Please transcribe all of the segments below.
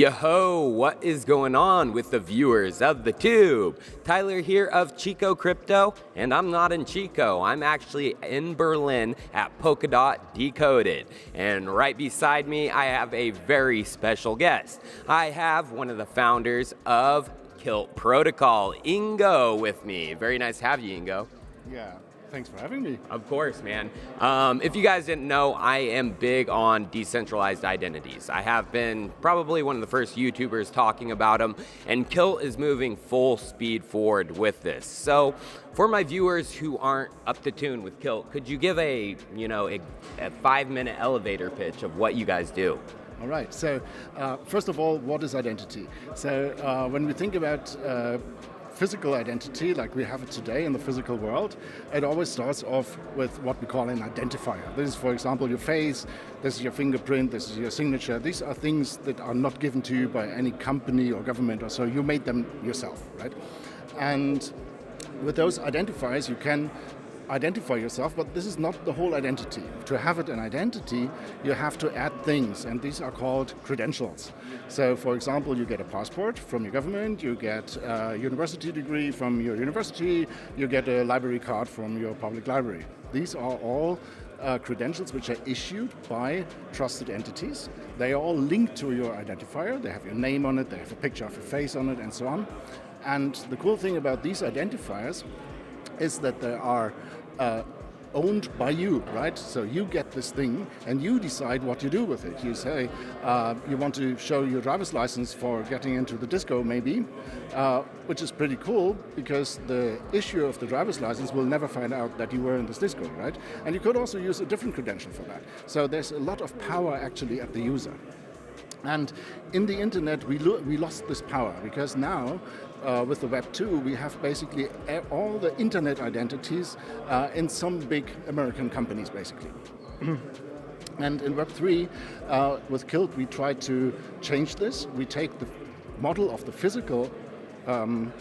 Yo, what is going on with the viewers of the tube? Tyler here of chicocrypto, and I'm not in Chico. I'm actually in Berlin at Polkadot Decoded. And right beside me, I have a very special guest. I have one of the founders of Kilt Protocol, Ingo, with me. Very nice to have you, Ingo. Yeah. Thanks for having me. Of course, man. If you guys didn't know, I am big on decentralized identities. I have been probably one of the first YouTubers talking about them, and Kilt is moving full speed forward with this. So, for my viewers who aren't up to tune with Kilt, could you give a 5-minute elevator pitch of what you guys do? All right. So, first of all, what is identity? So, when we think about physical identity, like we have it today in the physical world, it always starts off with what we call an identifier. This is, for example, your face, this is your fingerprint, this is your signature. These are things that are not given to you by any company or government or so. You made them yourself, right? And with those identifiers, you can identify yourself, but this is not the whole identity. To have it an identity, you have to add things, and these are called credentials. So, for example, you get a passport from your government, you get a university degree from your university, you get a library card from your public library. These are all credentials which are issued by trusted entities. They are all linked to your identifier. They have your name on it, they have a picture of your face on it, and so on. And the cool thing about these identifiers is that they are owned by you, right? So you get this thing and you decide what you do with it. You say you want to show your driver's license for getting into the disco maybe, which is pretty cool because the issuer of the driver's license will never find out that you were in this disco, right? And you could also use a different credential for that. So there's a lot of power actually at the user. And in the internet, we lost this power because now, with the Web 2, we have basically all the internet identities in some big American companies, basically. And in Web 3, with Kilt, we try to change this. We take the model of the physical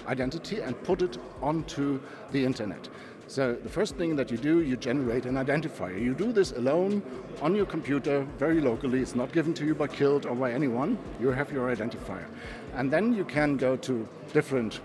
identity and put it onto the internet. So the first thing that you do, you generate an identifier. You do this alone on your computer, very locally. It's not given to you by Kilt or by anyone. You have your identifier. And then you can go to different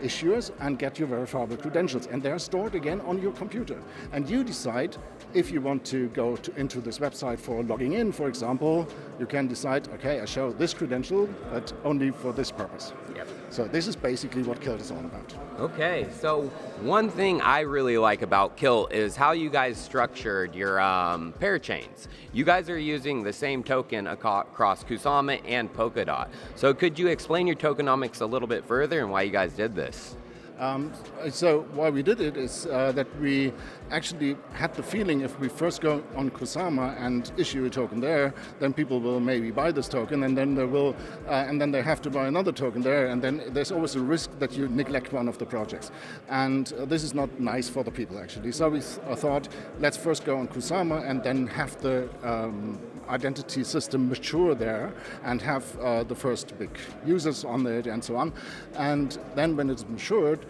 issuers and get your verifiable credentials. And they're stored again on your computer. And you decide if you want to go into this website for logging in, for example. You can decide, okay, I show this credential, but only for this purpose. Yep. So this is basically what Kilt is all about. Okay, so one thing I really like about Kilt is how you guys structured your parachains. You guys are using the same token across Kusama and Polkadot. So could you explain your tokenomics a little bit further and why you guys did this? So why we did it is that we actually had the feeling if we first go on Kusama and issue a token there, then people will maybe buy this token, and then they will, and then they have to buy another token there, and then there's always a risk that you neglect one of the projects, and this is not nice for the people actually. So we thought, let's first go on Kusama and then have the identity system mature there and have the first big users on it and so on, and then when it's matured,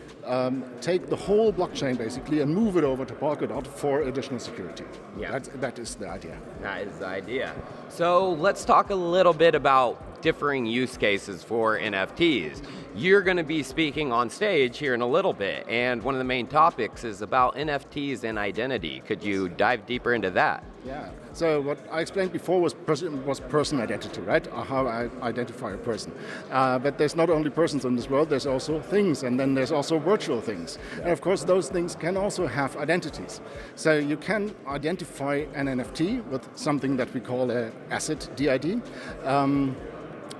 take the whole blockchain basically and move it over to Polkadot for additional security. Yeah. That is the idea. That is the idea. So let's talk a little bit about differing use cases for NFTs. You're going to be speaking on stage here in a little bit, and one of the main topics is about NFTs and identity. Could you dive deeper into that? Yeah. So what I explained before was person identity, right? Or how I identify a person. But there's not only persons in this world, there's also things, and then there's also virtual things. Yeah. And of course, those things can also have identities. So you can identify an NFT with something that we call an asset DID.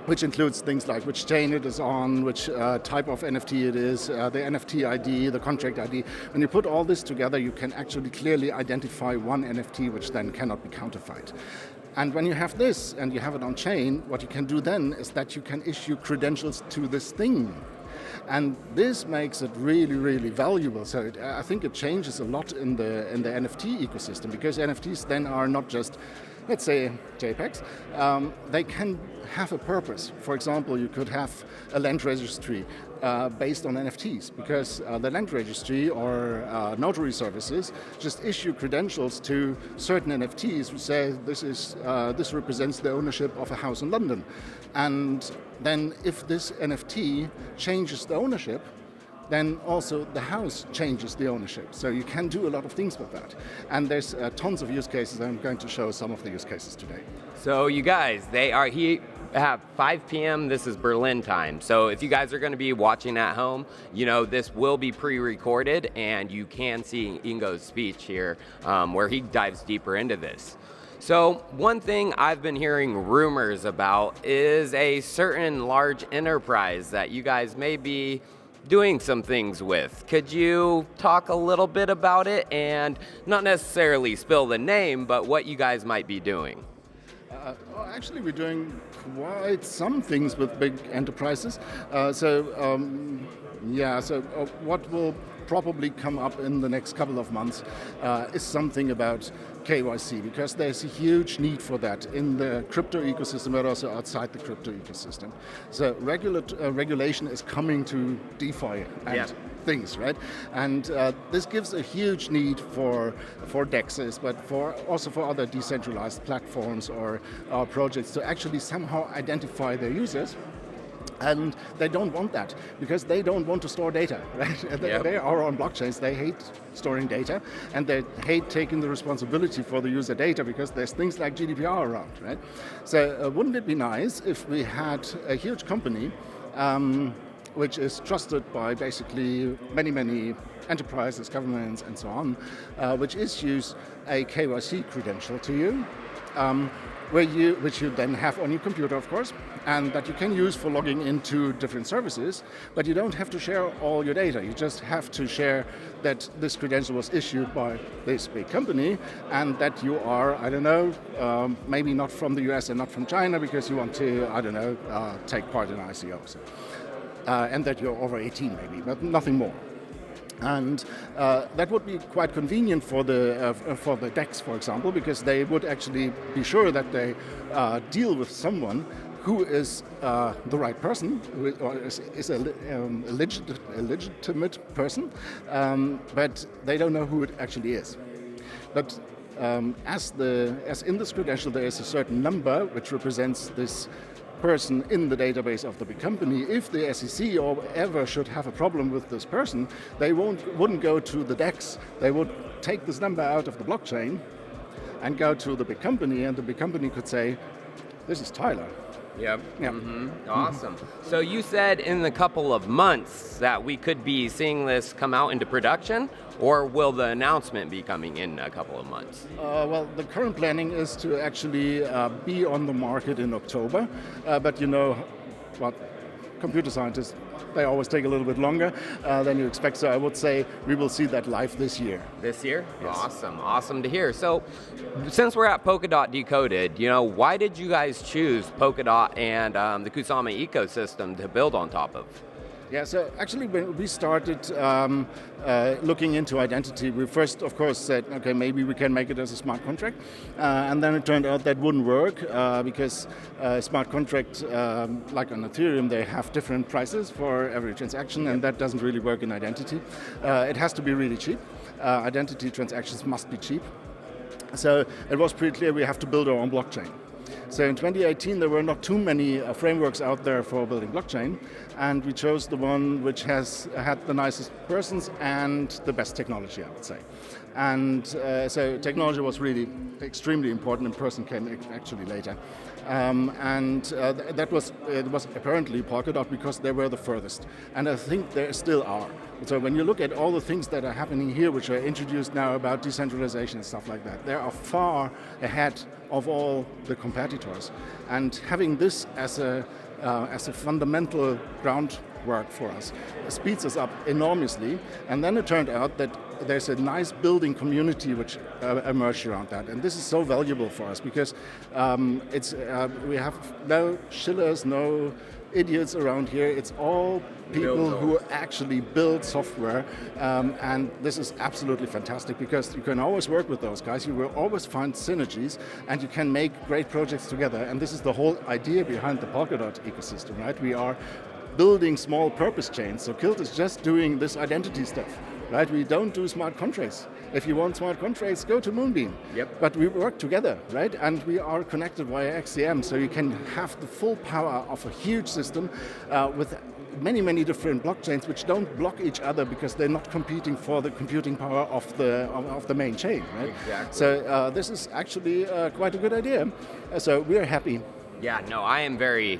Which includes things like which chain it is on, which type of NFT it is, the NFT ID, the contract ID. When you put all this together, you can actually clearly identify one NFT which then cannot be counterfeit. And when you have this and you have it on chain, what you can do then is that you can issue credentials to this thing. And this makes it really, really valuable. So I think it changes a lot in the NFT ecosystem, because NFTs then are not just let's say JPEGs, they can have a purpose. For example, you could have a land registry based on NFTs, because the land registry or notary services just issue credentials to certain NFTs who say this represents the ownership of a house in London. And then if this NFT changes the ownership, then also the house changes the ownership. So you can do a lot of things with that. And there's tons of use cases. I'm going to show some of the use cases today. So you guys, they are here at 5 p.m. This is Berlin time. So if you guys are going to be watching at home, this will be pre-recorded, and you can see Ingo's speech here where he dives deeper into this. So one thing I've been hearing rumors about is a certain large enterprise that you guys may be doing some things with. Could you talk a little bit about it, and not necessarily spill the name, but what you guys might be doing? Actually, we're doing quite some things with big enterprises. What will probably come up in the next couple of months is something about KYC, because there's a huge need for that in the crypto ecosystem, but also outside the crypto ecosystem. So regulation is coming to DeFi and things, right? And this gives a huge need for DEXs, but also for other decentralized platforms or projects to actually somehow identify their users. And they don't want that, because they don't want to store data, right? They are on blockchains, they hate storing data, and they hate taking the responsibility for the user data, because there's things like GDPR around, right? So wouldn't it be nice if we had a huge company which is trusted by basically many enterprises, governments, and so on, which issues a KYC credential to you, which you then have on your computer, of course, and that you can use for logging into different services, but you don't have to share all your data. You just have to share that this credential was issued by this big company, and that you are, maybe not from the US and not from China, because you want to, take part in ICOs. And that you're over 18 maybe, but nothing more. And that would be quite convenient for the DEX, for example, because they would actually be sure that they deal with someone who is the right person, or is a legitimate person, but they don't know who it actually is. But as in this credential, there is a certain number which represents this person in the database of the big company. If the SEC or ever should have a problem with this person, they wouldn't go to the DEX. They would take this number out of the blockchain and go to the big company, and the big company could say, "This is Tyler." Yep. Awesome. So you said in a couple of months that we could be seeing this come out into production, or will the announcement be coming in a couple of months? Well, the current planning is to actually be on the market in October, but computer scientists, they always take a little bit longer than you expect, so I would say we will see that live this year. This year? Yes. Awesome to hear. So, since we're at Polkadot Decoded, why did you guys choose Polkadot and the Kusama ecosystem to build on top of? Yeah, so actually when we started looking into identity, we first, of course, said, okay, maybe we can make it as a smart contract. And then it turned out that wouldn't work because smart contract, like on Ethereum, they have different prices for every transaction, and that doesn't really work in identity. It has to be really cheap. Identity transactions must be cheap. So it was pretty clear we have to build our own blockchain. So in 2018, there were not too many frameworks out there for building blockchain, and we chose the one which has had the nicest persons and the best technology, I would say. And so technology was really extremely important, and person came actually later. That was apparently Polkadot because they were the furthest, and I think they still are. So when you look at all the things that are happening here, which are introduced now about decentralization and stuff like that, they are far ahead of all the competitors. And having this as a fundamental groundwork for us speeds us up enormously. And then it turned out that there's a nice building community which emerged around that, and this is so valuable for us because we have no shillers, no idiots around here. It's all people who actually build software, and this is absolutely fantastic because you can always work with those guys. You will always find synergies, and you can make great projects together. And this is the whole idea behind the Polkadot ecosystem, right? We are building small purpose chains. So Kilt is just doing this identity stuff, right? We don't do smart contracts. If you want smart contracts, go to Moonbeam. Yep. But we work together, right? And we are connected via XCM, so you can have the full power of a huge system with many, many different blockchains which don't block each other because they're not competing for the computing power of the main chain, right? Exactly. So this is actually quite a good idea. So we're happy. Yeah, no, I am very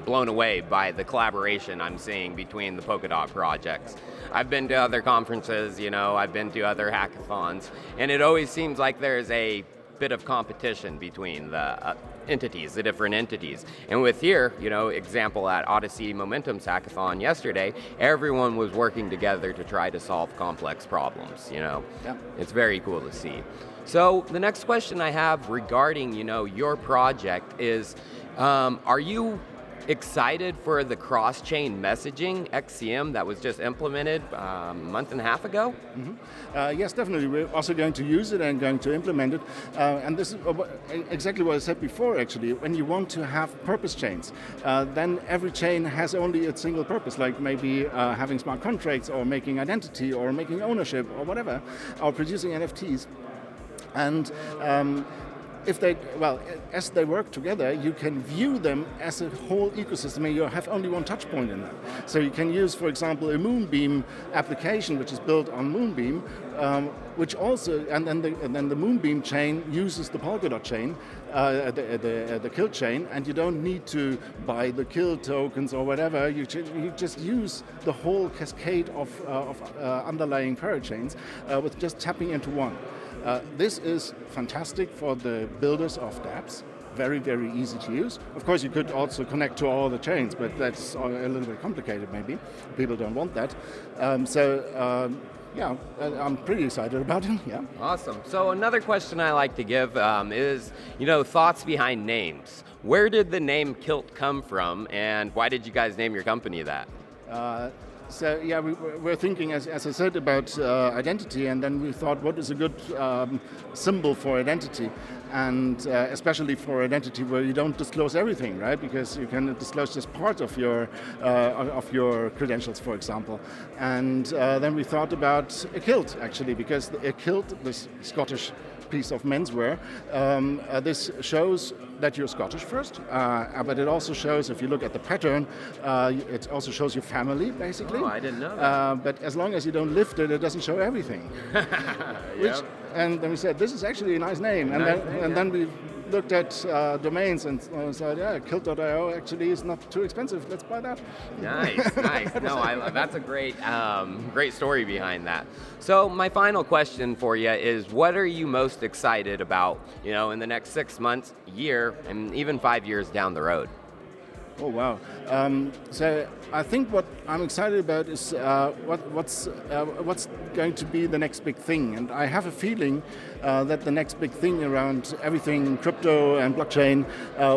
blown away by the collaboration I'm seeing between the Polkadot projects. I've been to other conferences, I've been to other hackathons, and it always seems like there's a bit of competition between the entities, the different entities. And with here, example at Odyssey Momentum's hackathon yesterday, everyone was working together to try to solve complex problems, Yeah. It's very cool to see. So the next question I have regarding, your project is, are you excited for the cross-chain messaging XCM that was just implemented a month and a half ago? Mm-hmm. Yes, definitely. We're also going to use it and going to implement it. And this is exactly what I said before, actually. When you want to have purpose chains, then every chain has only a single purpose, like maybe having smart contracts or making identity or making ownership or whatever, or producing NFTs. And as they work together, you can view them as a whole ecosystem, and you have only one touch point in that. So you can use, for example, a Moonbeam application, which is built on Moonbeam, which also, and then the Moonbeam chain uses the Polkadot chain, the Kilt chain, and you don't need to buy the Kilt tokens or whatever. You just use the whole cascade of underlying parachains with just tapping into one. This is fantastic for the builders of dApps. Very, very easy to use. Of course, you could also connect to all the chains, but that's a little bit complicated maybe. People don't want that. Yeah, I'm pretty excited about it, yeah. Awesome. So another question I like to give is, thoughts behind names. Where did the name Kilt come from, and why did you guys name your company that? So yeah, we're thinking, as I said, about identity, and then we thought, what is a good symbol for identity, and especially for identity where you don't disclose everything, right? Because you can disclose just part of your credentials, for example. And then we thought about a kilt, actually, because a kilt, this Scottish piece of menswear, this shows that you're Scottish first, but it also shows, if you look at the pattern, it also shows your family, basically. Oh, I didn't know that. But as long as you don't lift it, it doesn't show everything. Yep. And then we said, this is actually a nice name. And then we looked at domains and said, yeah, Kilt.io actually is not too expensive. Let's buy that. Nice, nice. No, that's a great story behind that. So my final question for you is, what are you most excited about, in the next 6 months, year, and even 5 years down the road? Oh, wow. So I think what I'm excited about is what's going to be the next big thing. And I have a feeling that the next big thing around everything crypto and blockchain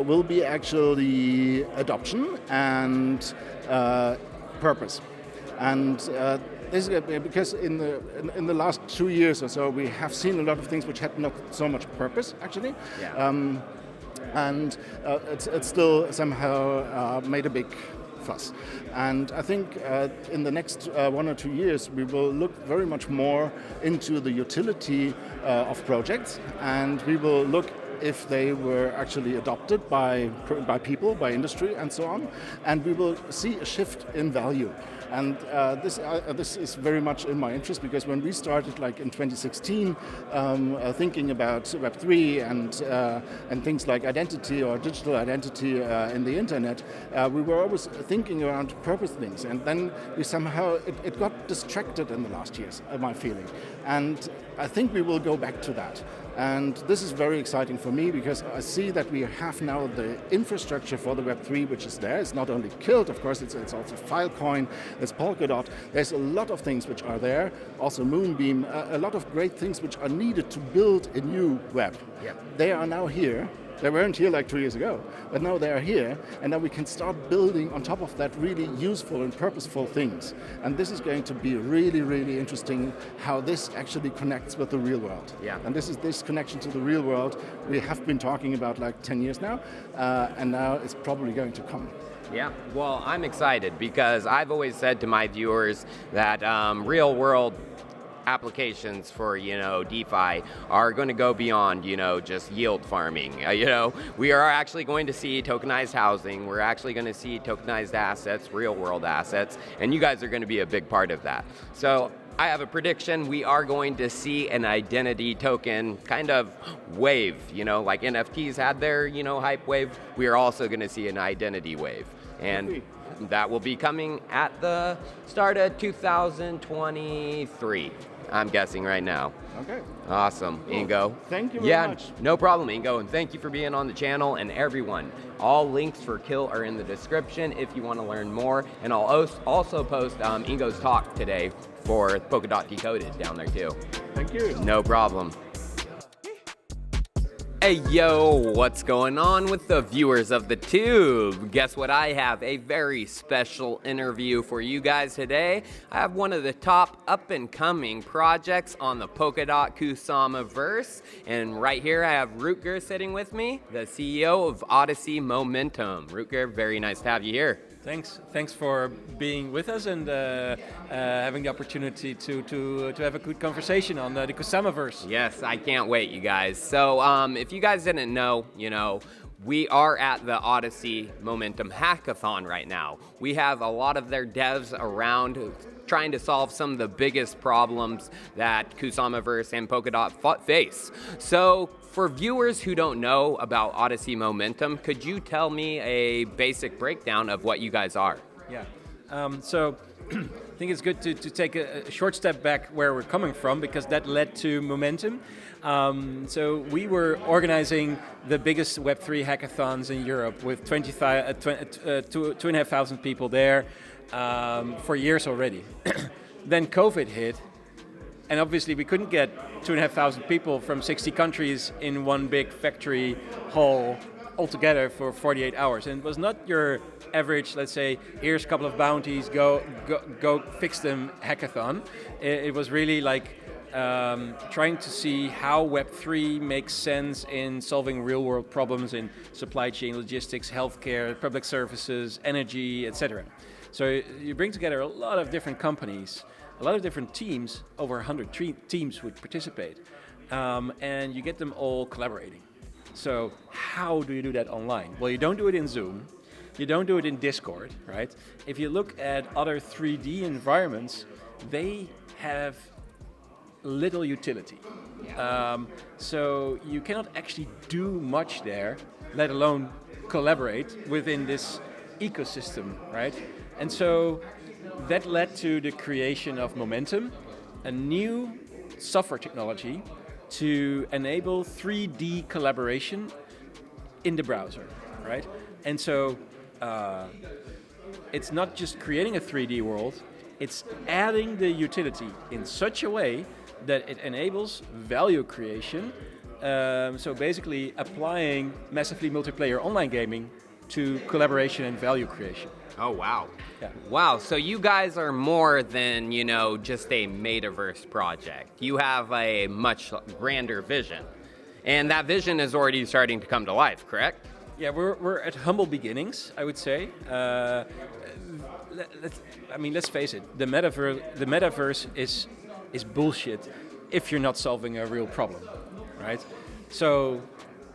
will be actually adoption and purpose. And this is because in the last 2 years or so, we have seen a lot of things which had not so much purpose, actually. Yeah. And it's still somehow made a big fuss. And I think in the next 1 or 2 years, we will look very much more into the utility of projects, and we will look if they were actually adopted by people, by industry, and so on. And we will see a shift in value. And this is very much in my interest, because when we started, like in 2016, thinking about Web3 and things like identity or digital identity in the internet, we were always thinking around purpose things, and then we somehow it got distracted in the last years, my feeling. And I think we will go back to that. And this is very exciting for me, because I see that we have now the infrastructure for the Web3, which is there. It's not only Kilt, of course, it's also Filecoin, there's Polkadot. There's a lot of things which are there. Also Moonbeam, a lot of great things which are needed to build a new web. Yep. They are now here, They weren't here like 2 years ago, but now they are here, and now we can start building on top of that really useful and purposeful things. And this is going to be really, really interesting how this actually connects with the real world. Yeah. And this connection to the real world we have been talking about like 10 years now, and now it's probably going to come. Yeah, well, I'm excited because I've always said to my viewers that real world applications for, DeFi are going to go beyond, just yield farming. We are actually going to see tokenized housing. We're actually going to see tokenized assets, real world assets, and you guys are going to be a big part of that. So I have a prediction. We are going to see an identity token kind of wave, like NFTs had their, hype wave. We are also going to see an identity wave. And that will be coming at the start of 2023. I'm guessing right now. Okay. Awesome, cool. Ingo. Thank you very much. No problem, Ingo, and thank you for being on the channel. And everyone, all links for Kilt are in the description if you want to learn more. And I'll also post Ingo's talk today for Polkadot Decoded down there too. Thank you. No problem. Hey yo, what's going on with the viewers of the tube? Guess what I have? A very special interview for you guys today. I have one of the top up and coming projects on the Polkadot Kusamaverse. And right here I have Rube sitting with me, the CEO of Odyssey Momentum. Rube, very nice to have you here. Thanks for being with us and having the opportunity to have a good conversation on the Kusamaverse. Yes, I can't wait, you guys. So if you guys didn't know, we are at the Odyssey Momentum Hackathon right now. We have a lot of their devs around trying to solve some of the biggest problems that Kusamaverse and Polkadot face. So for viewers who don't know about Odyssey Momentum, could you tell me a basic breakdown of what you guys are? Yeah, so I think it's good to take a short step back where we're coming from, because that led to Momentum. So we were organizing the biggest Web3 hackathons in Europe with 2,500 people there for years already. Then COVID hit, and obviously we couldn't get 2,500 people from 60 countries in one big factory hall all together for 48 hours. And it was not your average, let's say, here's a couple of bounties, go fix them hackathon. It was really like trying to see how Web3 makes sense in solving real-world problems in supply chain, logistics, healthcare, public services, energy, etc. So you bring together a lot of different companies, a lot of different teams, over 100 teams would participate, and you get them all collaborating. So how do you do that online? Well, you don't do it in Zoom, you don't do it in Discord, right? If you look at other 3D environments, they have little utility. So you cannot actually do much there, let alone collaborate within this ecosystem, right? And so that led to the creation of Momentum, a new software technology to enable 3D collaboration in the browser, right? And so it's not just creating a 3D world, it's adding the utility in such a way that it enables value creation. So basically applying massively multiplayer online gaming to collaboration and value creation. Oh, wow. Yeah. Wow, so you guys are more than, just a metaverse project. You have a much grander vision. And that vision is already starting to come to life, correct? Yeah, we're at humble beginnings, I would say. Let's face it, the metaverse is bullshit if you're not solving a real problem, right? So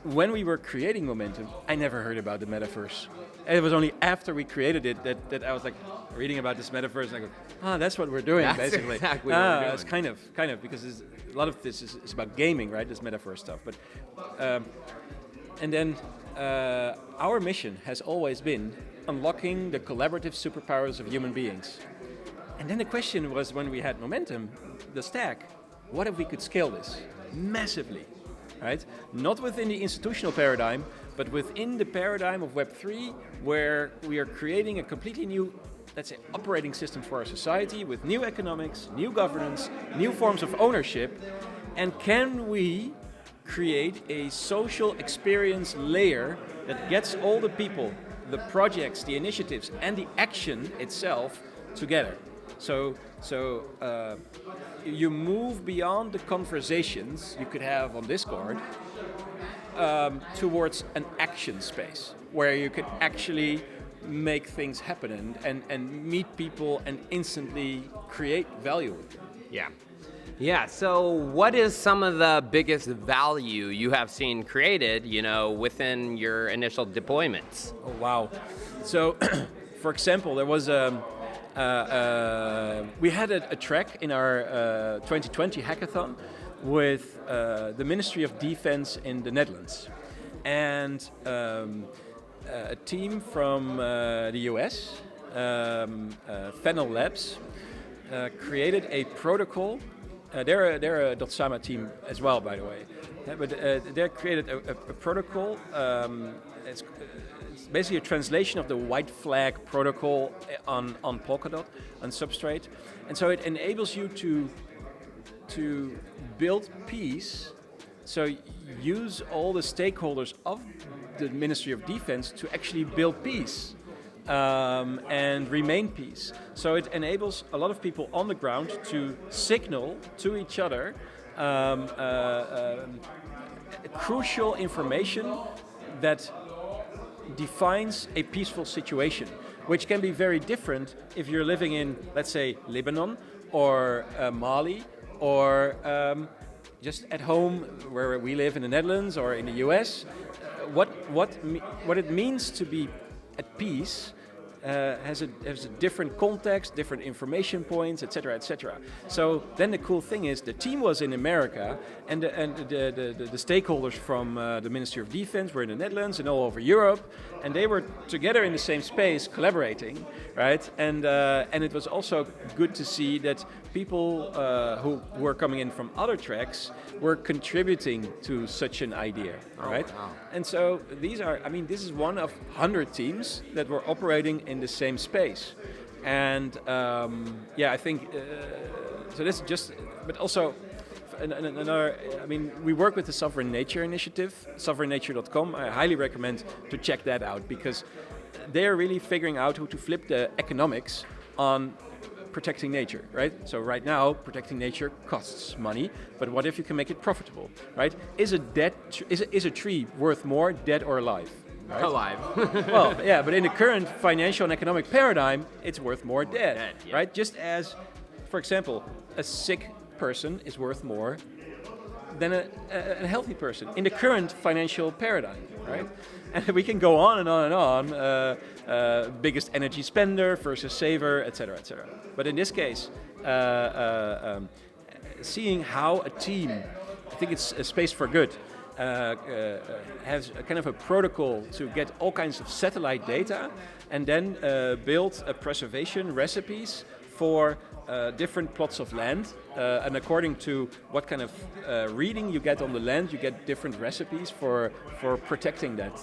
when we were creating Momentum, I never heard about the metaverse. It was only after we created it that I was like reading about this metaverse, and I go, that's what we're doing, basically. Exactly what we're doing. It's kind of, because a lot of this is about gaming, right? This metaverse stuff. But and then our mission has always been unlocking the collaborative superpowers of human beings. And then the question was, when we had Momentum, the stack, what if we could scale this massively, right? Not within the institutional paradigm, but within the paradigm of Web3, where we are creating a completely new, let's say, operating system for our society with new economics, new governance, new forms of ownership. And can we create a social experience layer that gets all the people, the projects, the initiatives, and the action itself together. So you move beyond the conversations you could have on Discord towards an action space where you could actually make things happen and meet people and instantly create value with them. Yeah. Yeah, so what is some of the biggest value you have seen created, within your initial deployments? Oh, wow. So, for example, there was we had a track in our 2020 hackathon with the Ministry of Defense in the Netherlands. And a team from the US, Fennel Labs, created a protocol. They're a Dotsama team as well, by the way. But they created a protocol. It's basically a translation of the white flag protocol on Polkadot, on Substrate. And so it enables you to build peace. So use all the stakeholders of the Ministry of Defense to actually build peace. And remain peace. So it enables a lot of people on the ground to signal to each other crucial information that defines a peaceful situation, which can be very different if you're living in, let's say, Lebanon or Mali or just at home where we live in the Netherlands or in the US. What it means to be at peace has a different context, different information points, etc., etc. So then the cool thing is the team was in America, and the stakeholders from the Ministry of Defense were in the Netherlands and all over Europe, and they were together in the same space collaborating, right? And it was also good to see that people who were coming in from other tracks were contributing to such an idea, right? Wow. And so this is one of 100 teams that were operating in the same space. And I think, so this is just, but also another, we work with the Sovereign Nature Initiative, sovereignnature.com. I highly recommend to check that out because they're really figuring out how to flip the economics on protecting nature, right? So right now, protecting nature costs money, but what if you can make it profitable, right? Is a tree worth more dead or alive? Right? Alive. Well, yeah, but in the current financial and economic paradigm, it's worth more dead, yeah. right? Just as, for example, a sick person is worth more than a healthy person in the current financial paradigm, right? And we can go on and on and on. Biggest energy spender versus saver, etc., etc. But in this case, seeing how a team, I think it's a space for good, has a kind of a protocol to get all kinds of satellite data and then build preservation recipes for different plots of land, and according to what kind of reading you get on the land, you get different recipes for protecting that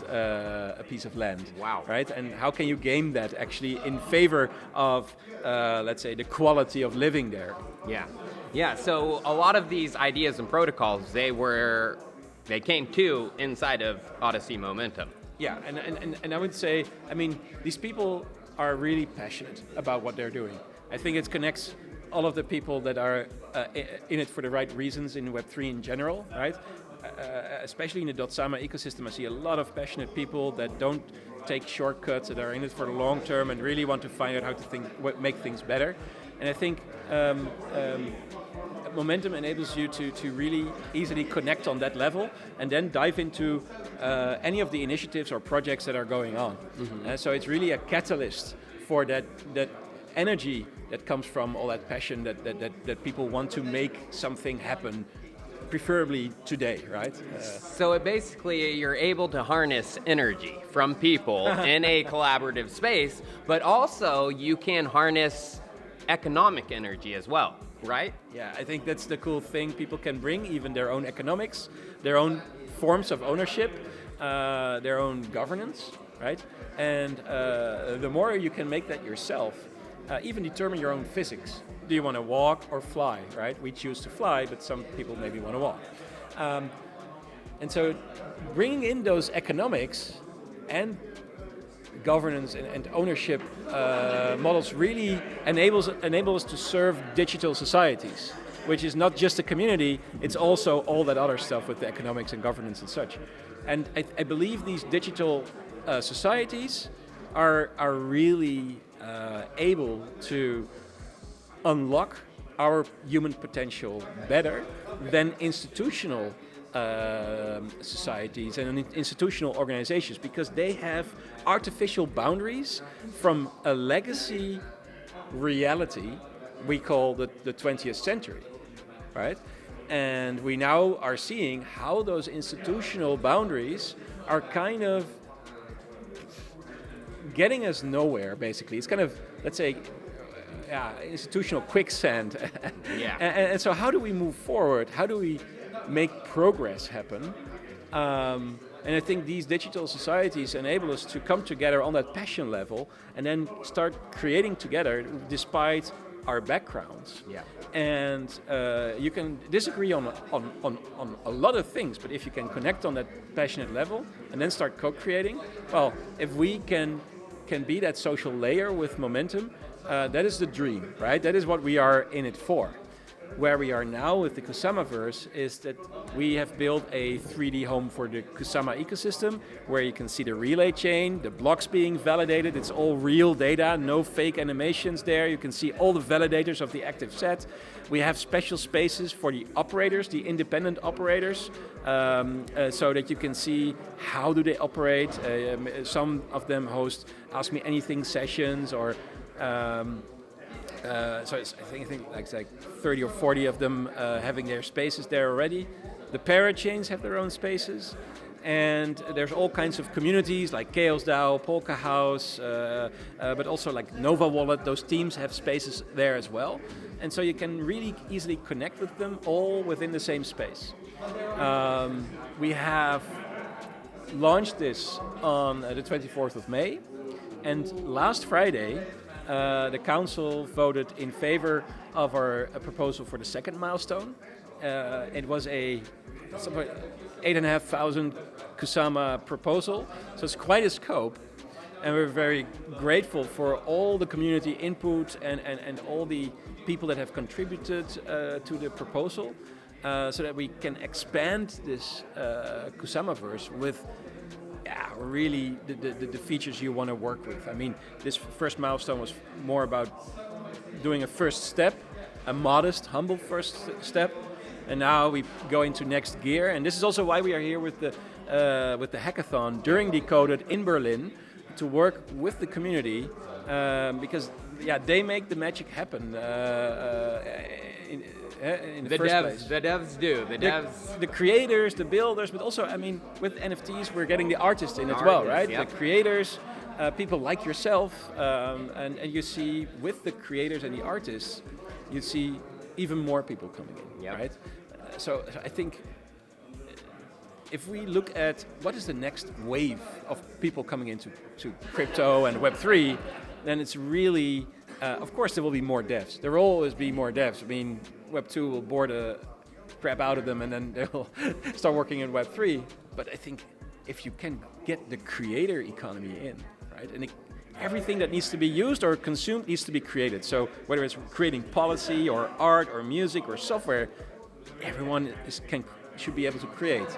a piece of land. Wow. Right? And how can you game that actually in favor of, let's say, the quality of living there? Yeah. Yeah, so a lot of these ideas and protocols, they came to inside of Odyssey Momentum. Yeah, and I would say, these people are really passionate about what they're doing. I think it connects all of the people that are in it for the right reasons in Web3 in general, right? Especially in the Dotsama ecosystem, I see a lot of passionate people that don't take shortcuts, that are in it for the long term and really want to find out how to make things better. And I think Momentum enables you to really easily connect on that level and then dive into any of the initiatives or projects that are going on. Mm-hmm. So it's really a catalyst for that energy that comes from all that passion that people want to make something happen, preferably today, right? So you're able to harness energy from people in a collaborative space, but also you can harness economic energy as well, right? Yeah, I think that's the cool thing. People can bring even their own economics, their own forms of ownership, their own governance, right? And the more you can make that yourself, even determine your own physics. Do you want to walk or fly, right? We choose to fly, but some people maybe want to walk. And so bringing in those economics and governance and ownership models really enable us to serve digital societies, which is not just a community, it's also all that other stuff with the economics and governance and such. And I believe these digital societies are really able to unlock our human potential better than institutional societies and institutional organizations, because they have artificial boundaries from a legacy reality we call the 20th century, right? And we now are seeing how those institutional boundaries are kind of getting us nowhere, basically. It's kind of, let's say, institutional quicksand. Yeah. And so how do we move forward? How do we make progress happen? And I think these digital societies enable us to come together on that passion level and then start creating together despite our backgrounds. Yeah. And you can disagree on a lot of things, but if you can connect on that passionate level and then start co-creating, well, if we can be that social layer with momentum, that is the dream, right? That is what we are in it for. Where we are now with the Kusamaverse is that we have built a 3D home for the Kusama ecosystem, where you can see the relay chain, the blocks being validated. It's all real data, no fake animations there. You can see all the validators of the active set. We have special spaces for the operators, the independent operators, so that you can see how do they operate. Some of them host Ask Me Anything sessions, or so I think like 30 or 40 of them having their spaces there already. The parachains have their own spaces, and there's all kinds of communities like Chaos DAO, Polka House, but also like Nova Wallet. Those teams have spaces there as well, and so you can really easily connect with them all within the same space. We have launched this on the 24th of May, and last Friday, the council voted in favor of our proposal for the second milestone. It was a 8,500 Kusama proposal, so it's quite a scope, and we're very grateful for all the community input and all the people that have contributed to the proposal, so that we can expand this Kusamaverse with really the features you want to work with. I mean, this first milestone was more about doing a first step, a modest, humble first step, and now we go into next gear. And this is also why we are here with the hackathon during Decoded in Berlin, to work with the community, because they make the magic happen. In the first place. The devs do. The creators, the builders, but also, I mean, with NFTs, we're getting the artists in as well, right? Yep. The creators, people like yourself, and you see with the creators and the artists, you see even more people coming in, right? So I think if we look at what is the next wave of people coming into crypto and Web3, then it's really, of course, there will be more devs. There will always be more devs. I mean, Web2 will bore the crap out of them, and then they'll start working in Web3. But I think if you can get the creator economy in, right, and everything that needs to be used or consumed needs to be created. So whether it's creating policy or art or music or software, everyone should be able to create.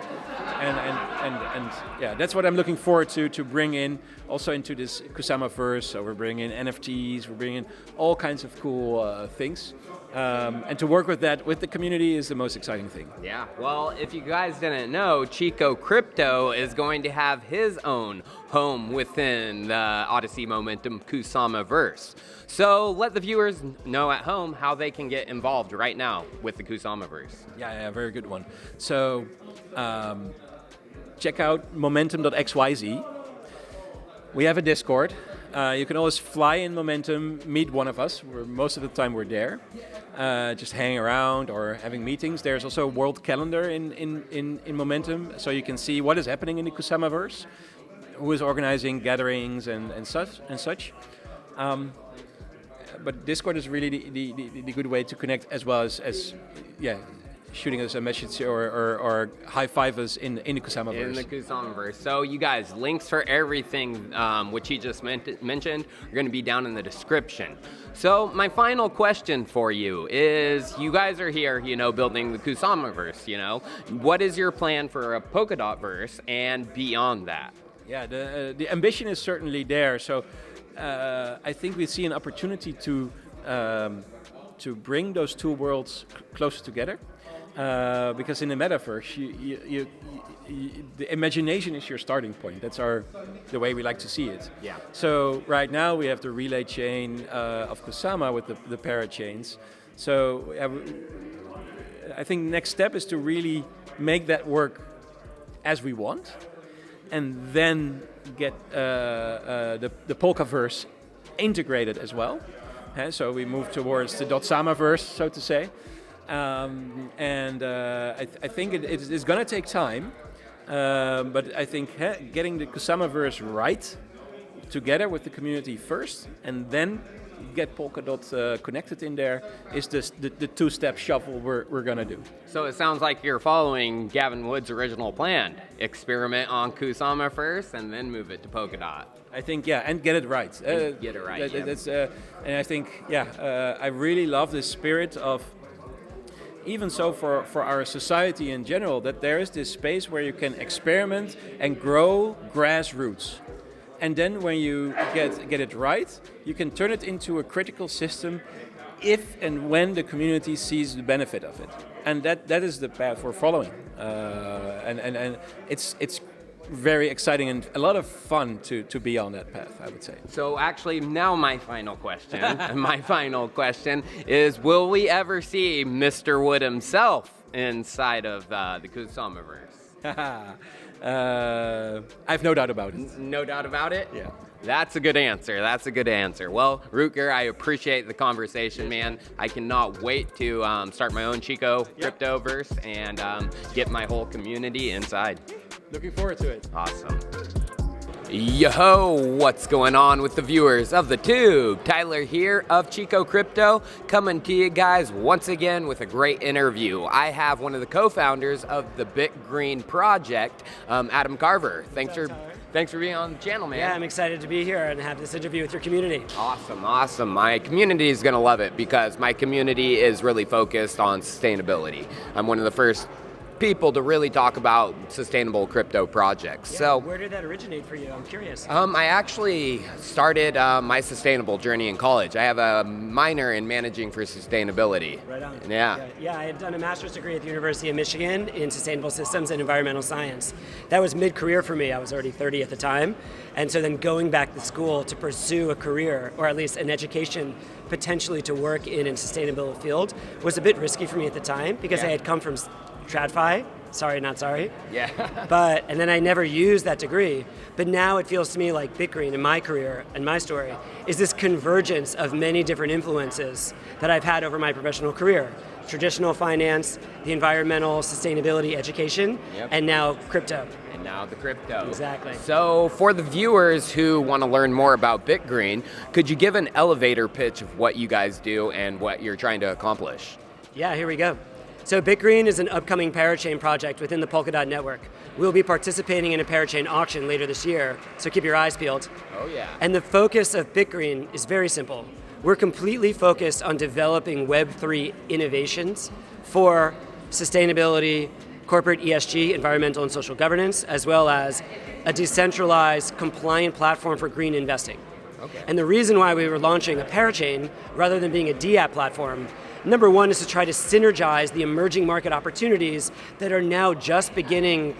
And that's what I'm looking forward to bring in also into this Kusamaverse. So we're bringing in NFTs, we're bringing in all kinds of cool things. And to work with that with the community is the most exciting thing. Yeah, well, if you guys didn't know, chicocrypto is going to have his own home within the Odyssey Momentum Kusamaverse. So let the viewers know at home how they can get involved right now with the Kusamaverse. Yeah, very good one. So check out momentum.xyz. We have a Discord. You can always fly in Momentum, meet one of us. Most of the time we're there, just hanging around or having meetings. There's also a world calendar in Momentum, so you can see what is happening in the Kusamaverse, who is organizing gatherings and such. But Discord is really the good way to connect, as well as shooting us a message or high five us in the Kusamaverse. In the Kusamaverse. So you guys, links for everything which he just mentioned are going to be down in the description. So my final question for you is, you guys are here, building the Kusamaverse, What is your plan for a Polkadot verse and beyond that? Yeah, the ambition is certainly there. So I think we see an opportunity to bring those two worlds closer together. Because in the metaverse, the imagination is your starting point. That's the way we like to see it. Yeah. So right now we have the relay chain of Kusama with the parachains. So I think the next step is to really make that work as we want, and then get the Polkaverse integrated as well. So we move towards the Kusamaverse, so to say. I think it's going to take time, but I think getting the Kusamaverse right together with the community first, and then get Polkadot connected in there is the two-step shuffle we're going to do. So it sounds like you're following Gavin Wood's original plan. Experiment on Kusama first and then move it to Polkadot. I think, yeah, and get it right. Get it right, yeah. That's, and I think, I really love the spirit of, even so for our society in general, that there is this space where you can experiment and grow grassroots. And then when you get it right, you can turn it into a critical system if and when the community sees the benefit of it. And that is the path we're following. And it's very exciting and a lot of fun to be on that path, I would say. So actually, now my final question. My final question is, will we ever see Mr. Wood himself inside of the Kusamaverse? I have no doubt about it. No doubt about it? Yeah. That's a good answer. That's a good answer. Well, Rutger, I appreciate the conversation, man. I cannot wait to start my own Chico cryptoverse and get my whole community inside. Looking forward to it. Awesome. Yo, what's going on with the viewers of the Tube? Tyler here of Chico Crypto, coming to you guys once again with a great interview. I have one of the co-founders of the Bitgreen project, Adam Carver. Thanks for being on the channel, man. Yeah, I'm excited to be here and have this interview with your community. Awesome, awesome. My community is gonna love it because my community is really focused on sustainability. I'm one of the first people to really talk about sustainable crypto projects. Yeah, so where did that originate for you? I'm curious. I actually started my sustainable journey in college. I have a minor in managing for sustainability. Right on. Yeah. I had done a master's degree at the University of Michigan in sustainable systems and environmental science. That was mid-career for me. I was already 30 at the time. And so then going back to school to pursue a career, or at least an education potentially to work in a sustainable field, was a bit risky for me at the time because I had come from TradFi, sorry, not sorry. Yeah. And then I never used that degree. But now it feels to me like Bitgreen in my career and my story is this convergence of many different influences that I've had over my professional career. Traditional finance, the environmental sustainability education, and now crypto. And now the crypto. Exactly. So for the viewers who want to learn more about Bitgreen, could you give an elevator pitch of what you guys do and what you're trying to accomplish? Yeah, here we go. So Bitgreen is an upcoming parachain project within the Polkadot network. We'll be participating in a parachain auction later this year, so keep your eyes peeled. Oh yeah. And the focus of Bitgreen is very simple. We're completely focused on developing Web3 innovations for sustainability, corporate ESG, environmental and social governance, as well as a decentralized, compliant platform for green investing. Okay. And the reason why we were launching a parachain rather than being a DApp platform, number one is to try to synergize the emerging market opportunities that are now just beginning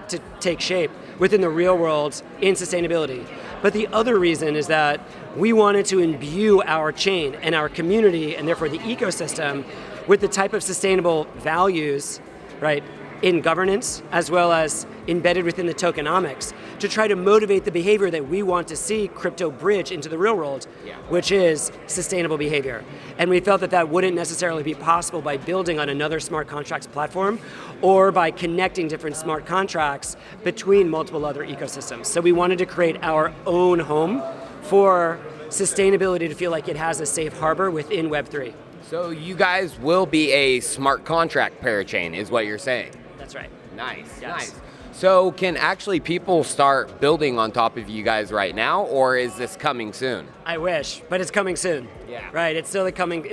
to take shape within the real world in sustainability. But the other reason is that we wanted to imbue our chain and our community, and therefore the ecosystem, with the type of sustainable values, right, in governance, as well as embedded within the tokenomics, to try to motivate the behavior that we want to see crypto bridge into the real world, which is sustainable behavior. And we felt that that wouldn't necessarily be possible by building on another smart contracts platform or by connecting different smart contracts between multiple other ecosystems. So we wanted to create our own home for sustainability to feel like it has a safe harbor within Web3. So you guys will be a smart contract parachain, is what you're saying? That's right. Nice, Yes. nice. So can actually people start building on top of you guys right now, or is this coming soon? I wish, but it's coming soon. Yeah. Right. It's still coming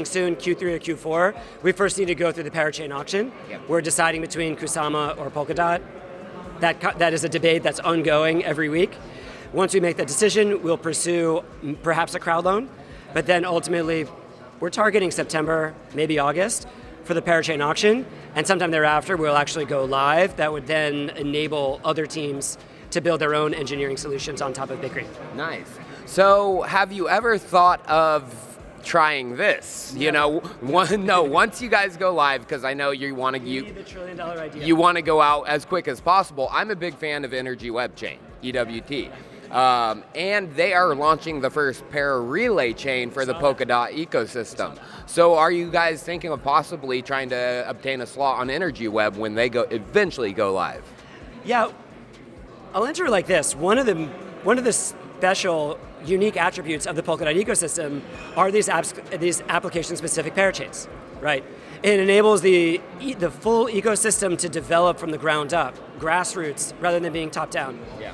soon, Q3 or Q4. We first need to go through the parachain auction. Yep. We're deciding between Kusama or Polkadot. That is a debate that's ongoing every week. Once we make that decision, we'll pursue perhaps a crowd loan, but then ultimately we're targeting September, maybe August for the parachain auction, and sometime thereafter we'll actually go live. That would then enable other teams to build their own engineering solutions on top of Bitgreen. Nice. So have you ever thought of trying this? You know, once you guys go live, because I know you want to The $1 trillion idea. you want to go out as quick as possible. I'm a big fan of Energy Web Chain, EWT. And they are launching the first para-relay chain for the Polkadot ecosystem. So are you guys thinking of possibly trying to obtain a slot on Energy Web when they eventually go live? Yeah, I'll answer it like this. One of the special, unique attributes of the Polkadot ecosystem are these application-specific parachains, right? It enables the full ecosystem to develop from the ground up, grassroots, rather than being top-down. Yeah.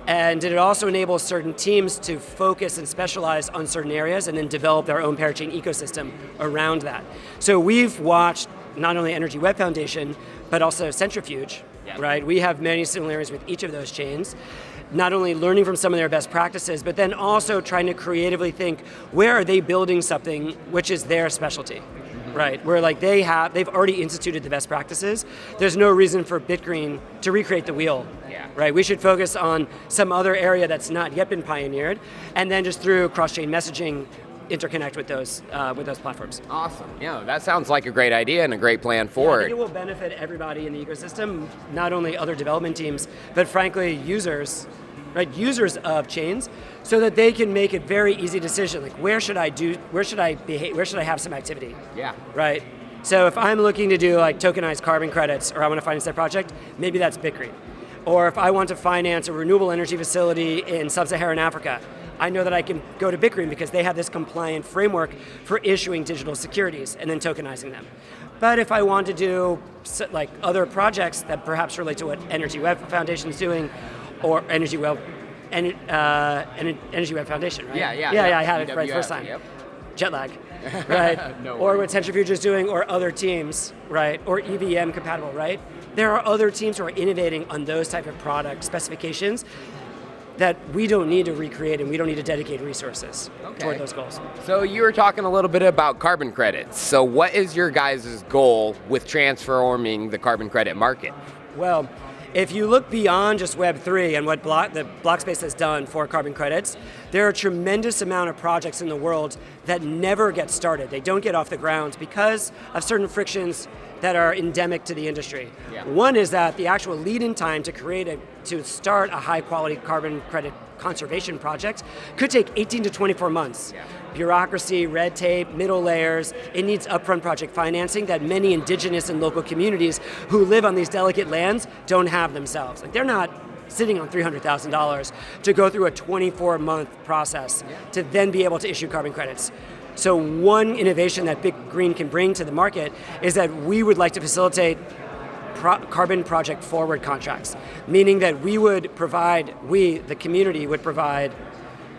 And it also enables certain teams to focus and specialize on certain areas and then develop their own parachain ecosystem around that. So we've watched not only Energy Web Foundation, but also Centrifuge, right? We have many similarities with each of those chains, not only learning from some of their best practices, but then also trying to creatively think, where are they building something which is their specialty? Right, where like they've already instituted the best practices. There's no reason for Bitgreen to recreate the wheel. Yeah. Right, we should focus on some other area that's not yet been pioneered, and then just through cross-chain messaging, interconnect with those platforms. Awesome. Yeah, that sounds like a great idea and a great plan Yeah, I forward. think it will benefit everybody in the ecosystem, not only other development teams, but frankly users, right? Users of chains, so that they can make a very easy decision, like where should I have some activity? Yeah. Right? So if I'm looking to do like tokenized carbon credits, or I want to finance that project, maybe that's Bitgreen. Or if I want to finance a renewable energy facility in sub-Saharan Africa, I know that I can go to Bitgreen because they have this compliant framework for issuing digital securities and then tokenizing them. But if I want to do like other projects that perhaps relate to what Energy Web Foundation is doing, or Energy Web Foundation, right? Yeah, I had it right first time. Yep. Jet lag, right? No or worries. what Centrifuge is doing, or other teams, right? Or EVM compatible, right? There are other teams who are innovating on those type of product specifications that we don't need to recreate, and we don't need to dedicate resources toward those goals. So you were talking a little bit about carbon credits. So what is your guys' goal with transforming the carbon credit market? Well, if you look beyond just Web3 and what the block space has done for carbon credits, there are a tremendous amount of projects in the world that never get started. They don't get off the ground because of certain frictions that are endemic to the industry. Yeah. One is that the actual lead-in time to start a high-quality carbon credit conservation project could take 18 to 24 months. Yeah. Bureaucracy, red tape, middle layers, it needs upfront project financing that many indigenous and local communities who live on these delicate lands don't have themselves. Like, they're not sitting on $300,000 to go through a 24-month process to then be able to issue carbon credits. So one innovation that Bitgreen can bring to the market is that we would like to facilitate carbon project forward contracts, meaning that the community would provide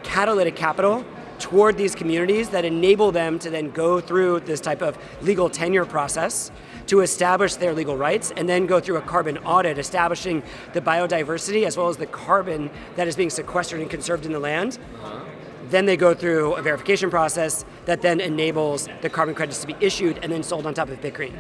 catalytic capital toward these communities that enable them to then go through this type of legal tenure process to establish their legal rights, and then go through a carbon audit establishing the biodiversity as well as the carbon that is being sequestered and conserved in the land. Then they go through a verification process that then enables the carbon credits to be issued and then sold on top of Bitgreen.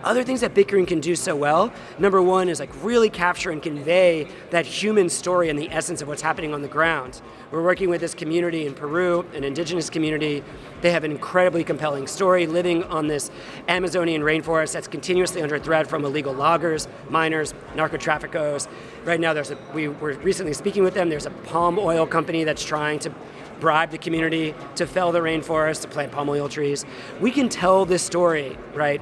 Other things that Bitgreen can do so well, number one is like really capture and convey that human story and the essence of what's happening on the ground. We're working with this community in Peru, an indigenous community. They have an incredibly compelling story living on this Amazonian rainforest that's continuously under threat from illegal loggers, miners, narco-traffickers. Right now we were recently speaking with them. There's a palm oil company that's trying to bribe the community to fell the rainforest, to plant palm oil trees. We can tell this story, right,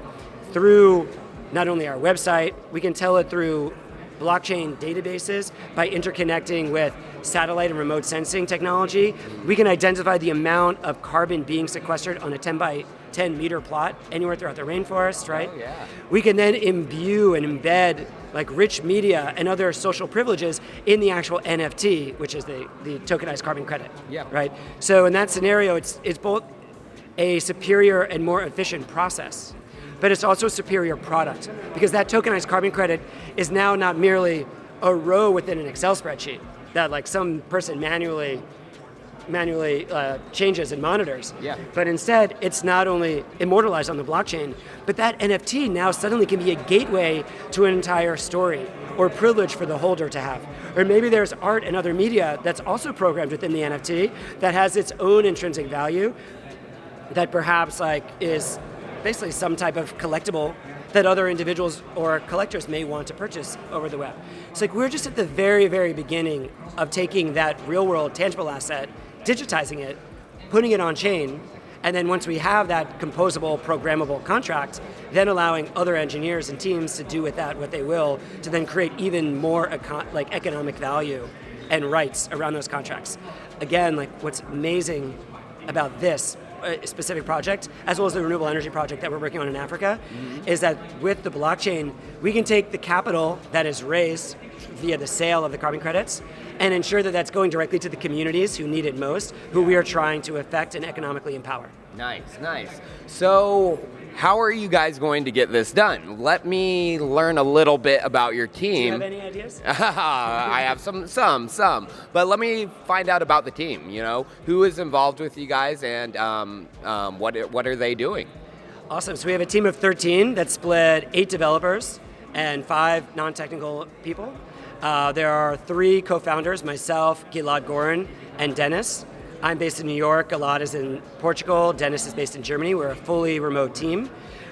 through not only our website, we can tell it through blockchain databases by interconnecting with satellite and remote sensing technology. We can identify the amount of carbon being sequestered on a 10 by 10-meter plot anywhere throughout the rainforest, right? Oh, yeah. We can then imbue and embed like rich media and other social privileges in the actual NFT, which is the tokenized carbon credit, Yeah. right? So in that scenario, it's both a superior and more efficient process, but it's also a superior product, because that tokenized carbon credit is now not merely a row within an Excel spreadsheet that like some person manually changes and monitors. Yeah. But instead, it's not only immortalized on the blockchain, but that NFT now suddenly can be a gateway to an entire story or privilege for the holder to have. Or maybe there's art and other media that's also programmed within the NFT that has its own intrinsic value that perhaps like is basically some type of collectible that other individuals or collectors may want to purchase over the web. It's like we're just at the very, very beginning of taking that real world tangible asset, digitizing it, putting it on chain, and then once we have that composable, programmable contract, then allowing other engineers and teams to do with that what they will to then create even more economic value and rights around those contracts. Again, like what's amazing about this specific project, as well as the renewable energy project that we're working on in Africa, is that with the blockchain, we can take the capital that is raised via the sale of the carbon credits and ensure that that's going directly to the communities who need it most, who we are trying to affect and economically empower. Nice, nice. So how are you guys going to get this done? Let me learn a little bit about your team. Do you have any ideas? I have some. But let me find out about the team, who is involved with you guys and what are they doing? Awesome, so we have a team of 13 that split 8 developers and 5 non-technical people. There are 3 co-founders, myself, Gilad Gorin, and Dennis. I'm based in New York, Gilad is in Portugal, Dennis is based in Germany. We're a fully remote team.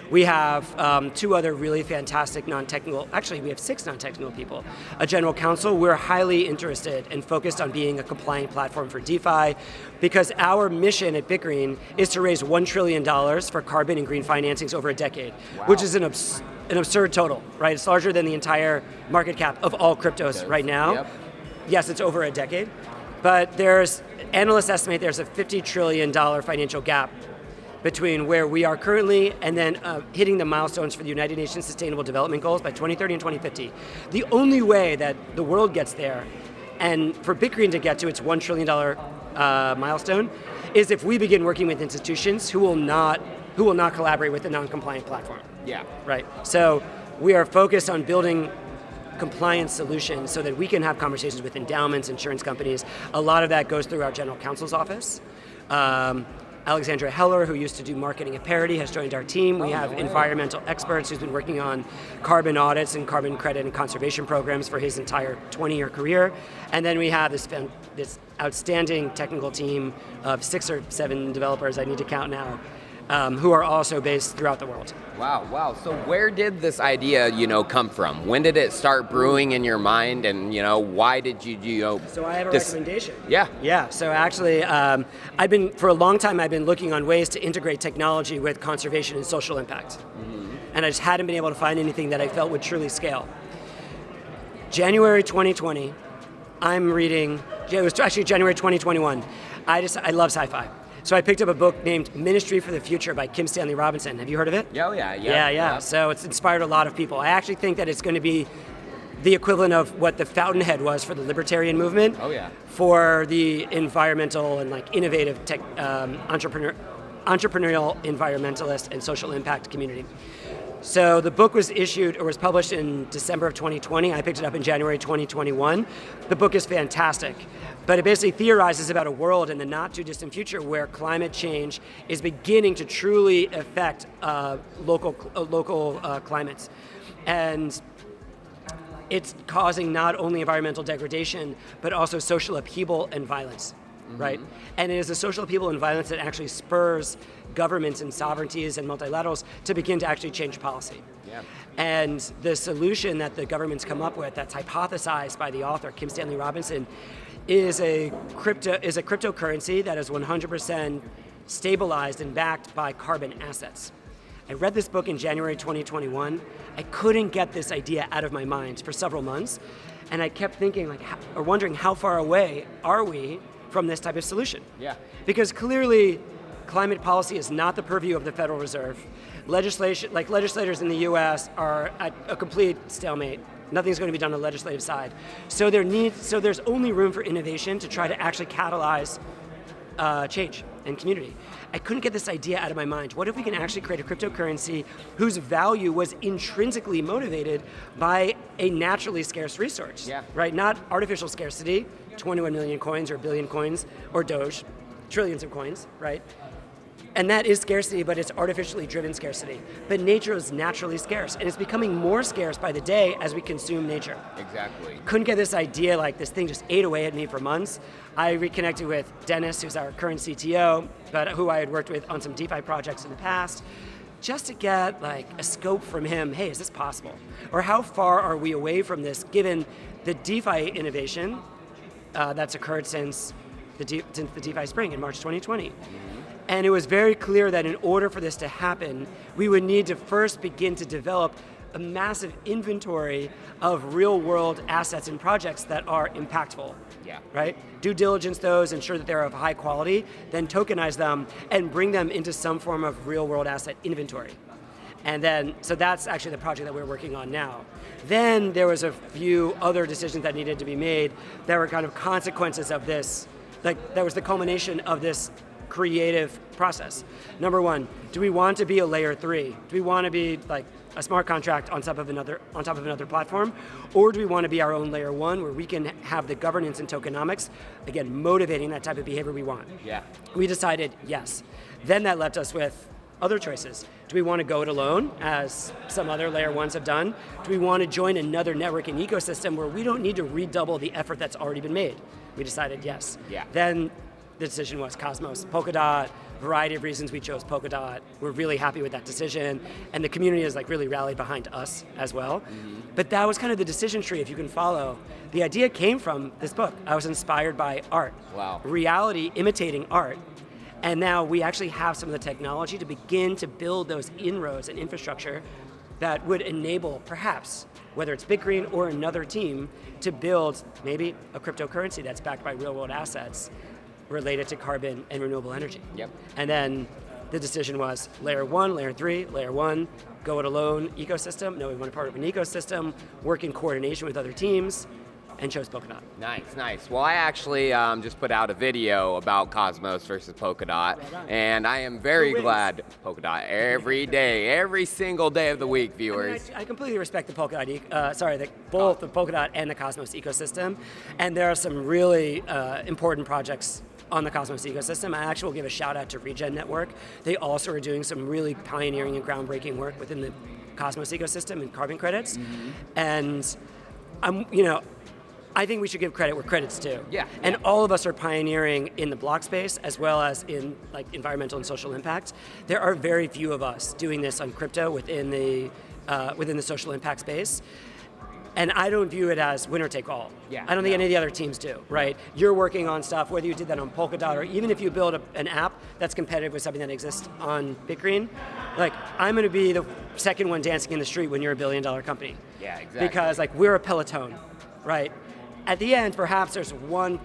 We have 2 other really fantastic non-technical, actually we have 6 non-technical people. A general counsel. We're highly interested and focused on being a compliant platform for DeFi, because our mission at Bitgreen is to raise $1 trillion for carbon and green financings over a decade, which is an absurd total, right? It's larger than the entire market cap of all cryptos right now. Yep. Yes, it's over a decade, but analysts estimate there's a $50 trillion financial gap between where we are currently and then hitting the milestones for the United Nations Sustainable Development Goals by 2030 and 2050. The only way that the world gets there, and for Bitgreen to get to its $1 trillion milestone, is if we begin working with institutions who will not collaborate with the non-compliant platform. Yeah. Right. So we are focused on building compliance solutions so that we can have conversations with endowments, insurance companies. A lot of that goes through our general counsel's office. Alexandra Heller, who used to do marketing at Parity, has joined our team. We have environmental experts who's been working on carbon audits and carbon credit and conservation programs for his entire 20-year career. And then we have this outstanding technical team of 6 or 7 developers, I need to count now, who are also based throughout the world. Wow. So where did this idea, come from? When did it start brewing in your mind, and why did you, So I have a recommendation. Yeah. So actually, for a long time, I've been looking on ways to integrate technology with conservation and social impact, and I just hadn't been able to find anything that I felt would truly scale. January 2020, I'm reading. It was actually January 2021. I love sci-fi. So I picked up a book named Ministry for the Future by Kim Stanley Robinson. Have you heard of it? Oh, yeah. Yeah. So it's inspired a lot of people. I actually think that it's going to be the equivalent of what the fountainhead was for the libertarian movement. Oh, yeah. For the environmental and innovative tech, entrepreneurial, environmentalist, and social impact community. So the book was published in December of 2020. I picked it up in January 2021. The book is fantastic, but it basically theorizes about a world in the not too distant future where climate change is beginning to truly affect local climates. And it's causing not only environmental degradation, but also social upheaval and violence, right? And it is the social upheaval and violence that actually spurs governments and sovereignties and multilaterals to begin to actually change policy. Yeah. And the solution that the governments come up with, that's hypothesized by the author, Kim Stanley Robinson, is a cryptocurrency that is 100% stabilized and backed by carbon assets. I read this book in January 2021. I couldn't get this idea out of my mind for several months, and I kept thinking, wondering how far away are we from this type of solution? Yeah. Because clearly climate policy is not the purview of the Federal Reserve. Legislators in the US are at a complete stalemate. Nothing's going to be done on the legislative side. So there's only room for innovation to try to actually catalyze change and community. I couldn't get this idea out of my mind. What if we can actually create a cryptocurrency whose value was intrinsically motivated by a naturally scarce resource, right? Not artificial scarcity, 21 million coins or a billion coins, or Doge, trillions of coins, right? And that is scarcity, but it's artificially driven scarcity. But nature is naturally scarce, and it's becoming more scarce by the day as we consume nature. Exactly. Couldn't get this idea, like this thing just ate away at me for months. I reconnected with Dennis, who's our current CTO, but who I had worked with on some DeFi projects in the past, just to get like a scope from him, hey, is this possible? Or how far are we away from this, given the DeFi innovation that's occurred since the DeFi spring in March 2020. And it was very clear that in order for this to happen, we would need to first begin to develop a massive inventory of real-world assets and projects that are impactful. Right? Due diligence those, ensure that they're of high quality, then tokenize them and bring them into some form of real-world asset inventory. And then, so that's actually the project that we're working on now. Then there was a few other decisions that needed to be made that were kind of consequences of this. Like, that was the culmination of this creative process. Number one, do we want to be a layer 3? Do we want to be like a smart contract on top of another platform? Or do we want to be our own layer 1 where we can have the governance and tokenomics, again, motivating that type of behavior we want? We decided yes. Then that left us with other choices. Do we want to go it alone, as some other layer 1s have done? Do we want to join another networking ecosystem where we don't need to redouble the effort that's already been made? We decided yes. Then the decision was Cosmos, Polkadot, variety of reasons we chose Polkadot. We're really happy with that decision, and the community has like really rallied behind us as well. But that was kind of the decision tree, if you can follow. The idea came from this book. I was inspired by art. Reality imitating art. And now we actually have some of the technology to begin to build those inroads and infrastructure that would enable, perhaps, whether it's Bitgreen or another team, to build maybe a cryptocurrency that's backed by real-world assets related to carbon and renewable energy. And then the decision was layer 1, layer 3, layer 1, go it alone ecosystem. No, we want to part of an ecosystem, work in coordination with other teams, and chose Polkadot. Nice. Well, I actually just put out a video about Cosmos versus Polkadot, and I am very glad Polkadot every day, every single day of the week, viewers. I completely respect the Polkadot, both the Polkadot and the Cosmos ecosystem, and there are some really important projects on the Cosmos ecosystem. I actually will give a shout out to Regen Network. They also are doing some really pioneering and groundbreaking work within the Cosmos ecosystem and carbon credits, and I think we should give credit where credit's due. And all of us are pioneering in the block space as well as in like environmental and social impact. There are very few of us doing this on crypto within the social impact space. And I don't view it as winner take all. I don't think any of the other teams do, right? You're working on stuff, whether you did that on Polkadot or even if you build an app that's competitive with something that exists on Bitgreen, like I'm going to be the second one dancing in the street when you're $1 billion company. Because like we're a peloton, right? At the end, perhaps there's one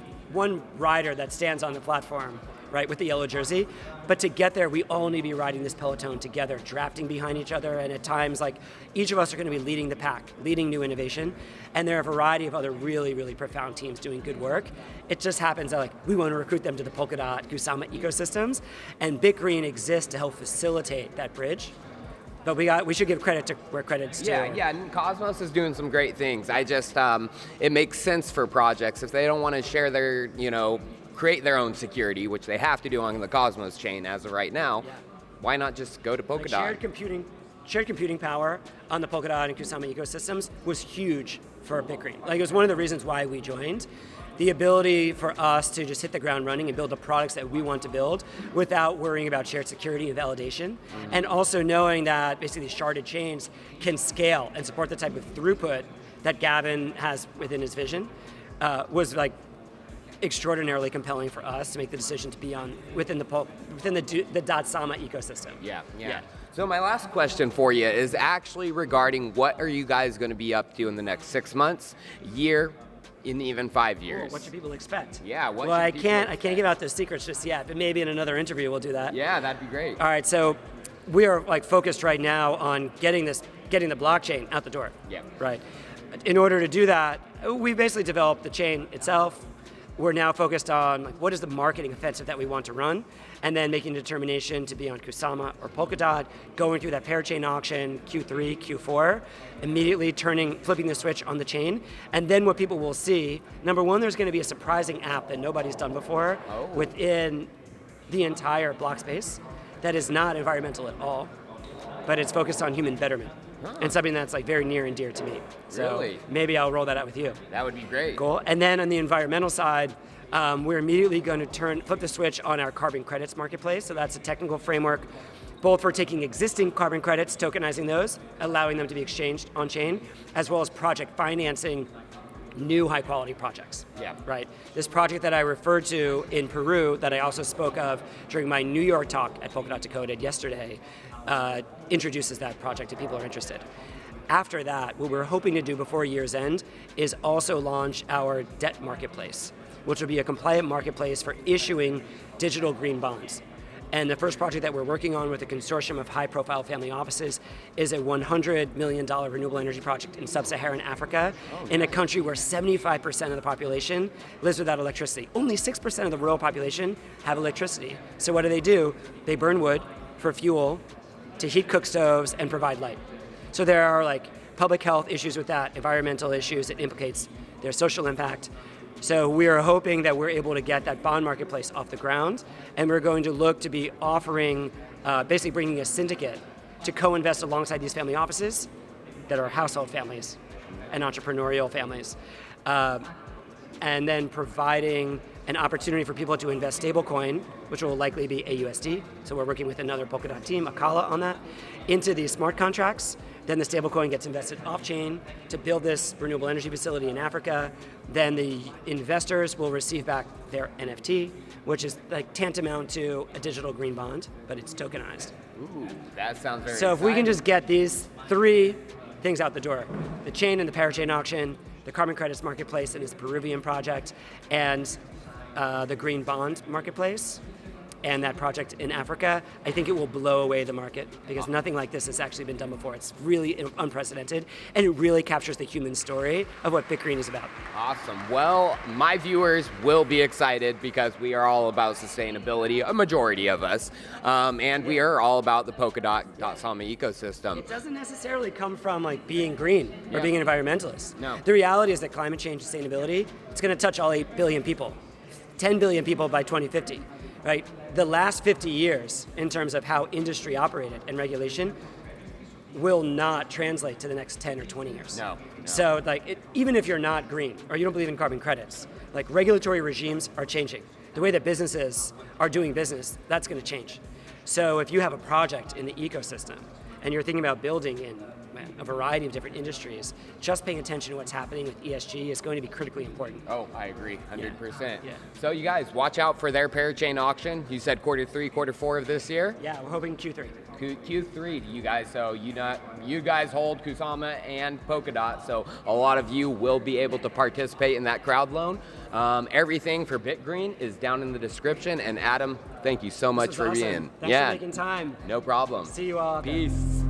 rider that stands on the platform, right, with the yellow jersey. But to get there, we all need to be riding this peloton together, drafting behind each other, and at times, like, each of us are going to be leading the pack, leading new innovation, and there are a variety of other really, really profound teams doing good work. It just happens that, like, we want to recruit them to the Polkadot, Kusama ecosystems, and Bitgreen exists to help facilitate that bridge. But we should give credit to where credit's due. And Cosmos is doing some great things. I just, it makes sense for projects if they don't want to share their, create their own security, which they have to do on the Cosmos chain as of right now. Why not just go to Polkadot? Like shared computing power on the Polkadot and Kusama ecosystems was huge for Bitgreen. Like it was one of the reasons why we joined. The ability for us to just hit the ground running and build the products that we want to build without worrying about shared security and validation. And also knowing that basically these sharded chains can scale and support the type of throughput that Gavin has within his vision was like extraordinarily compelling for us to make the decision to be within the .sama ecosystem. So my last question for you is actually regarding what are you guys going to be up to in the next 6 months, year, in even 5 years? What should people expect? Yeah, well, I can't give out those secrets just yet, but maybe in another interview we'll do that. Yeah, that'd be great. All right, so we are like focused right now on getting the blockchain out the door. Yeah. Right. In order to do that, we basically developed the chain itself. We're now focused on like, what is the marketing offensive that we want to run, and then making a determination to be on Kusama or Polkadot, going through that parachain auction Q3, Q4, immediately flipping the switch on the chain, and then what people will see, number one, there's going to be a surprising app that nobody's done before within the entire block space that is not environmental at all, but it's focused on human betterment. And something that's like very near and dear to me. So really? Maybe I'll roll that out with you. That would be great. Cool. And then on the environmental side, we're immediately going to flip the switch on our carbon credits marketplace. So that's a technical framework, both for taking existing carbon credits, tokenizing those, allowing them to be exchanged on chain, as well as project financing new high quality projects. Yeah. Right. This project that I referred to in Peru, that I also spoke of during my New York talk at Polkadot Decoded yesterday, introduces that project if people are interested. After that, what we're hoping to do before year's end is also launch our debt marketplace, which will be a compliant marketplace for issuing digital green bonds. And the first project that we're working on with a consortium of high-profile family offices is a $100 million renewable energy project in sub-Saharan Africa, in a country where 75% of the population lives without electricity. Only 6% of the rural population have electricity. So what do? They burn wood for fuel to heat cook stoves and provide light. So there are like public health issues with that, environmental issues, it implicates their social impact. So we are hoping that we're able to get that bond marketplace off the ground, and we're going to look to be offering, basically bringing a syndicate to co-invest alongside these family offices that are household families and entrepreneurial families. And then providing an opportunity for people to invest stablecoin, which will likely be AUSD. So we're working with another Polkadot team, Akala, on that, into these smart contracts. Then the stablecoin gets invested off-chain to build this renewable energy facility in Africa. Then the investors will receive back their NFT, which is like tantamount to a digital green bond, but it's tokenized. Ooh, that sounds very So if we can exciting. just get these three things out the door, the chain and the parachain auction, the carbon credits marketplace and its Peruvian project, and the green bond marketplace, and that project in Africa, I think it will blow away the market because nothing like this has actually been done before. It's really unprecedented, and it really captures the human story of what Bitgreen is about. Awesome. Well, my viewers will be excited because we are all about sustainability, a majority of us, and we are all about the Polkadot.Sama ecosystem. It doesn't necessarily come from like being green or being an environmentalist. No. The reality is that climate change and sustainability, it's going to touch all 8 billion people, 10 billion people by 2050. Right? The last 50 years, in terms of how industry operated and regulation, will not translate to the next 10 or 20 years. No. So, even if you're not green or you don't believe in carbon credits, like regulatory regimes are changing. The way that businesses are doing business, that's going to change. So, if you have a project in the ecosystem and you're thinking about building in a variety of different industries, just paying attention to what's happening with ESG is going to be critically important. Oh, I agree, 100%. Yeah. So you guys, watch out for their parachain auction. You said Q3, Q4 of this year? Yeah, we're hoping Q3. Q3 you guys, so you guys hold Kusama and Polkadot, so a lot of you will be able to participate in that crowd loan. Everything for Bitgreen is down in the description, and Adam, thank you so much for awesome. being. Thanks for making time. No problem. See you all. Peace.